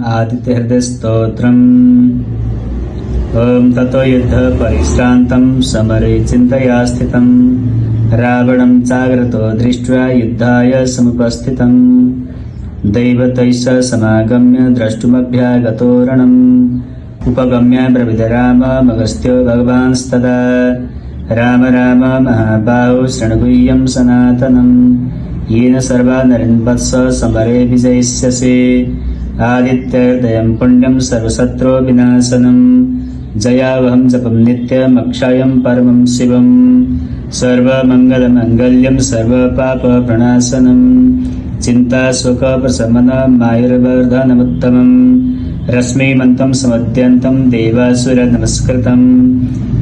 आदित्यहृदयस्तोत्रम्। ततो युद्ध परिश्रान्तं समरे चिन्तया स्थितं। रावणं चाग्रतो दृष्ट्वा युद्धाय समुपस्थितं। दैवतैः सह समागम्य द्रष्टुमभ्यागतो रणम्। उपगम्य ब्रवीद राममगस्त्यो भगवांस्तदा। राम राम महाबाहो शृणुगुह्यं सनातनम्। येन सर्वा नरेन्वत्स समरे विजयिष्यसे। आदित्यहृदयं पुण्यं सर्वशत्रो विनाशनम्। जयावहं जपं नित्यमक्षयं परमं शिवम्। सर्वमङ्गलमाङ्गल्यं सर्वपापप्रणाशनम्। चिन्ताशोकप्रशमनम् आयुर्वर्धनमुत्तमम्। रश्मिमन्तं समत्यन्तं देवासुरनमस्कृतम्।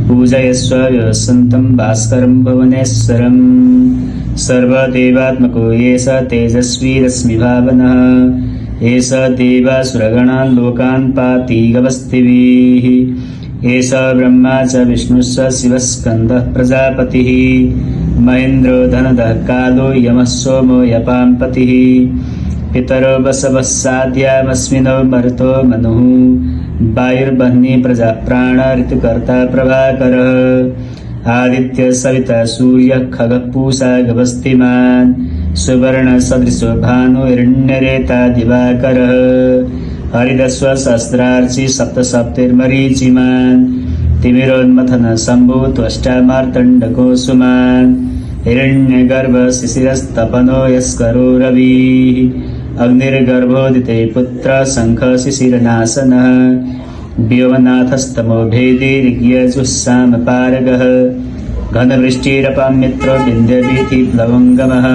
पूजयस्व व्यवसन्तं भास्करं भुवनेश्वरम्। सर्वदेवात्मको एष तेजस्वी रश्मिभावनः। एष देवासुरगणान् लोकान् पाति गवस्तिभिः। एष ब्रह्मा च विष्णुश्च शिवः स्कन्दः प्रजापतिः। महेन्द्रो धनुधः कालो यमः सोमो यपाम्पतिः। पितरो वसवः साध्यामस्मिनो मरुतो मनुः। वायुर्वह्नि प्रजा प्राण ऋतुकर्ता प्रभाकरः। आदित्य सविता सूर्यः खगः पूषा गवस्तिमान्। सुवर्ण सदृशो भानु हिरण्यरेता दिवाकरः। हरिदस्व सहस्रार्चि सप्तसप्तिर्मरीचिमान्। तिमिरोन्मथन शम्भो त्वष्टा मार्तण्डको सुमान्। हिरण्यगर्भ शिशिरस्तपनो यस्करो रविः। अग्निर्गर्भोदिते पुत्र शङ्ख शिशिरनाशनः। व्योमनाथस्तमो भेदी ऋग्यजुस्सामपारगः। घनवृष्टिरपां मित्रो विन्ध्यवीथिप्लवङ्गमः।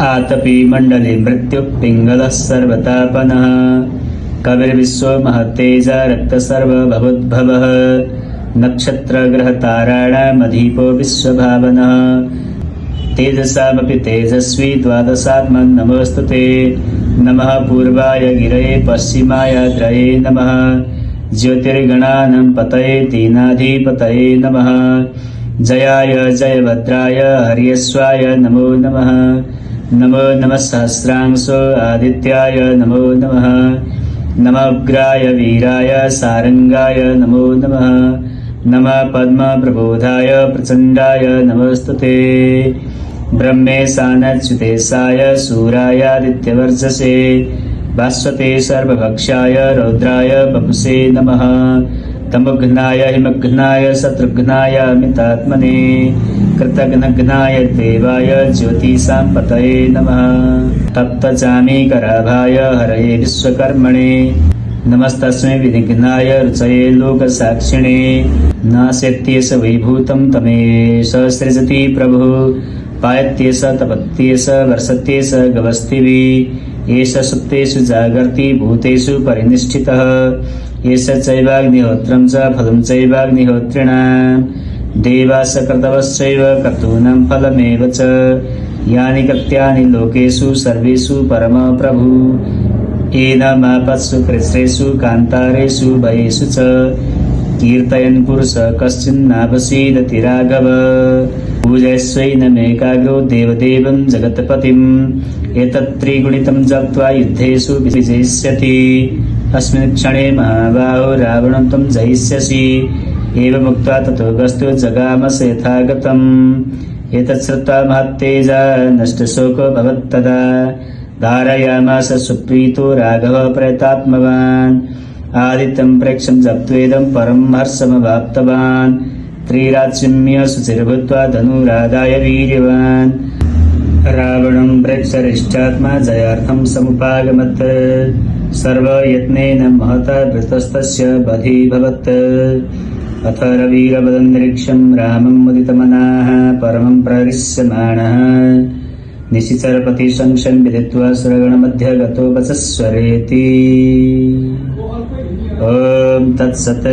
आतपी मण्डले मृत्युः पिङ्गलः सर्वतापनः। कविर्विश्वो महत्तेज रक्तसर्वभवोद्भवः। नक्षत्रग्रहताराणामधिपो विश्वभावनः। तेजसामपि तेजस्वी द्वादशात्मन् नमोऽस्तुते। नमः पूर्वाय गिरये पश्चिमायाद्रये नमः। ज्योतिर्गणानां पतये दीनाधिपतये नमः। जयाय जयभद्राय हर्यश्वाय नमो नमः। नमो नमः सहस्रांशो आदित्याय नमो नमः। नमः उग्राय वीराय सारंगाय नमो नमः। नमः पद्मप्रबोधाय प्रचण्डाय नमोऽस्तुते। ब्रह्मेशानच्युतेशाय शूरायादित्यवर्चसे। भास्वते सर्वभक्षाय रौद्राय वपुषे नमः। तमोघ्नाय हिमघ्नाय शत्रुघ्नाय अमितात्मने। कृतघ्नघ्नाय देवाय ज्योतिषां पतये नमः। तप्तचामीकराभाय हरये विश्वकर्मणे। नमस्तस्मै विनिघ्नाय रुचये लोकसाक्षिणे। नास्यत्येष वैभूतं तमेष सृजति प्रभुः। पायत्येष तपत्येष वर्षत्येष गवस्तिभिः। एष सुप्तेषु जागर्ति भूतेषु परिनिष्ठितः। एष चैवाग्निहोत्रं च फलं चैवाग्निहोत्रिणाम्। देवास कर्तवश्चैव कर्तॄणां फलमेव च। यानि कृत्यानि लोकेषु सर्वेषु परमप्रभु। एनमापत्सु कृत्स्नेषु कान्तारेषु भयेषु च। कीर्तयन् पुरुषः कश्चिन्नावसीदति राघव। पूजयस्वैनमेकाग्रो देवदेवं जगत्पतिम्। एतत् त्रिगुणितं जप्त्वा युद्धेषु विजयिष्यति। अस्मिन् क्षणे महाबाहो रावणं त्वं जयिष्यसि। एवमुक्त्वा ततो गस्तो जगामस यथागतम्। एतत् श्रुत्वा महत्तेजा नष्टशोको भवत्तदा। धारयामास सुप्रीतो राघवः प्रयतात्मवान्। आदित्यं प्रेक्षं जप्त्वेदं परं हर्षमवाप्तवान्। त्रिराज्यम्य शुचिर्भूत्वा धनुरादाय वीर्यवान्। रावणं प्रेक्षरिष्टात्मा जयार्थं समुपागमत्। सर्वयत्नेन महता वृतस्तस्य वधीभवत्। अथ रविरवदन्तरिक्षं रामं मुदितमनाः परमं प्रहृष्यमाणः। निशिचरपतिशंसन् विदित्वा सुरगणमध्ये गतो वचस्वरेति। ॐ तत्सत्।